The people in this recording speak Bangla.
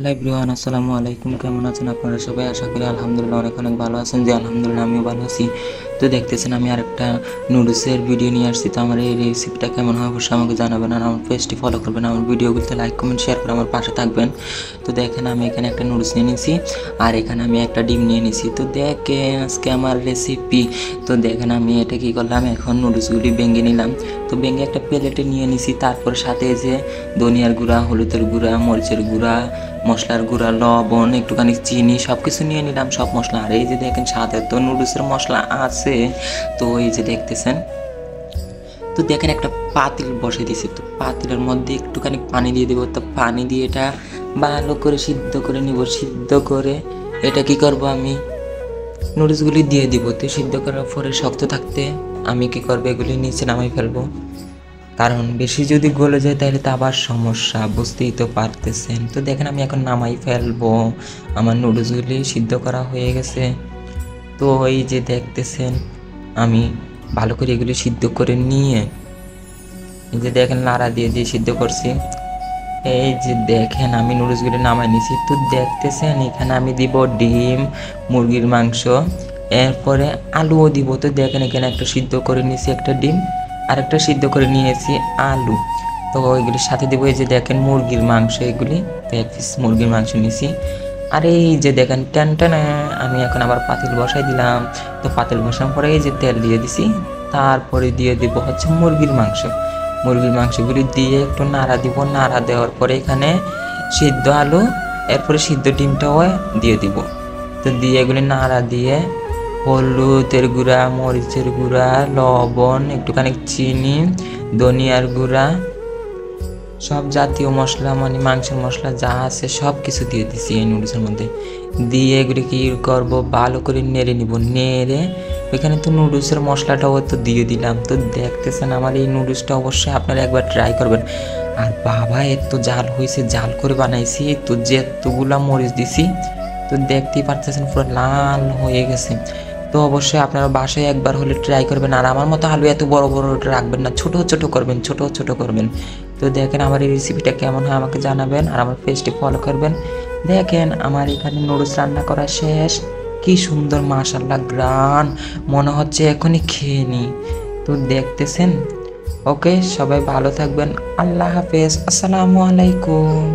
হ্যালো এভরিওয়ান, আসসালামু আলাইকুম। কেমন আছেন আপনারা সবাই? আশা করি আলহামদুলিল্লাহ অনেক অনেক ভালো আছেন। যে আলহামদুলিল্লাহ আমিও ভালো আছি। তো দেখতেছেন আমি আরেকটা নুডলসের ভিডিও নিয়ে আসছি। তো আমার এই রেসিপিটা কেমন হয় অবশ্যই আমাকে জানাবেন, আর আমার পেজটি ফলো করবেন, আমার ভিডিওগুলোতে লাইক কমেন্ট শেয়ার করে আমার পাশে থাকবেন। তো দেখেন আমি এখানে একটা নুডলস নিয়ে নিয়েছি, আর এখানে আমি একটা ডিম নিয়ে নিয়েছি। তো দেখেন আজকে আমার রেসিপি। তো দেখেন আমি এটা কী করলাম, এখন নুডলসগুলি ভেঙে নিলাম। তো ভেঙে একটা প্লেটে নিয়ে নিছি। তারপর সাথে যে ধনিয়ার গুঁড়া, হলুদের গুঁড়া, মরিচের গুঁড়া, মশলার গুঁড়া, লবণ, একটুখানি চিনি সব কিছু নিয়ে নিলাম, সব মশলা। আর এই যে দেখেন সাথে তো নুডলসের মশলা আছে। তো এই যে দেখতেছেন, তো দেখেন একটা পাতিল বসে দিয়েছি। তো পাতিলের মধ্যে একটুখানি পানি দিয়ে দেবো। তো পানি দিয়ে এটা ভালো করে সিদ্ধ করে নিব। সিদ্ধ করে এটা কি করব, আমি নুডলসগুলি দিয়ে দিব। তো সিদ্ধ করার পরে শক্ত থাকতে আমি কি করবো, এগুলি নিচে নামাই ফেলবো, কারণ বেশি যদি গলে যায় তাহলে তো আবার সমস্যা, বুঝতেই তো পারতেছেন। তো দেখেন আমি এখন নামাই ফেলবো, আমার নুডলসগুলি সিদ্ধ করা হয়ে গেছে। তো এই যে দেখতেছেন আমি ভালো করে এগুলি সিদ্ধ করে নিয়ে এই যে দেখেন নাড়া দিয়ে দিয়ে সিদ্ধ করছি। এই যে দেখেন আমি নুডলসগুলি নামাই নিছি। তো দেখতেছেন এখানে আমি দিব ডিম, মুরগির মাংস, এরপরে আলুও দিব। তো দেখেন এখানে একটা সিদ্ধ করে নিয়েছি একটা ডিম, আর একটা সিদ্ধ করে নিয়েছি আলু। তো ওইগুলির সাথে দিব এই যে দেখেন মুরগির মাংস, এগুলি 1 পিস মুরগির মাংস নিয়েছি। আর এই যে দেখেন টানটানা আমি এখন আবার পাতিল বসাই দিলাম। তো পাতিল বসানোর পরে এই যে তেল দিয়ে দিছি, তারপরে দিয়ে দিব হচ্ছে মুরগির মাংস। মুরগির মাংসগুলি দিয়ে একটু নাড়া দিব। নাড়া দেওয়ার পরে এখানে সিদ্ধ আলু, এরপরে সিদ্ধ ডিমটাও দিয়ে দিব। তো দিয়ে এগুলি নাড়া দিয়ে হলুদের গুঁড়া, মরিচের গুঁড়া, লবণ, একটুখানি চিনি, ধনিয়ার গুঁড়া, সব জাতীয় মশলা মানে মাংসের মশলা যা আছে সব কিছু দিয়ে দিছি এই নুডলসের মধ্যে। দিয়ে এগুলি কী করবো, ভালো করে নেড়ে নিব। নেড়ে ওইখানে তো নুডলসের মশলাটাও তো দিয়ে দিলাম। তো দেখতেছেন আমার এই নুডলসটা অবশ্যই আপনারা একবার ট্রাই করবেন। আর বাবা এত জাল হয়েছে, জাল করে বানাইছি। তো যেতগুলা মরিচ দিছি, তো দেখতেই পারতেছেন পুরো লাল হয়ে গেছে। তো অবশ্যই আপনারা বাসায় একবার হলে ট্রাই করবেন। আর আমার মতো আলু এত বড় বড় রাখবেন না, ছোট ছোট করবেন, ছোট ছোট করবেন। তো দেখেন আমার এই রেসিপিটা কেমন হয় আমাকে জানাবেন, আর আমার পেজটি ফলো করবেন। দেখেন আমার এখানে নুডলস রান্না করা শেষ। কি সুন্দর মাশাআল্লাহ গ্রান, মনে হচ্ছে এখনই খেয়ে নিই। তো দেখতেছেন। ওকে, সবাই ভালো থাকবেন। আল্লাহ হাফেজ, আসসালামু আলাইকুম।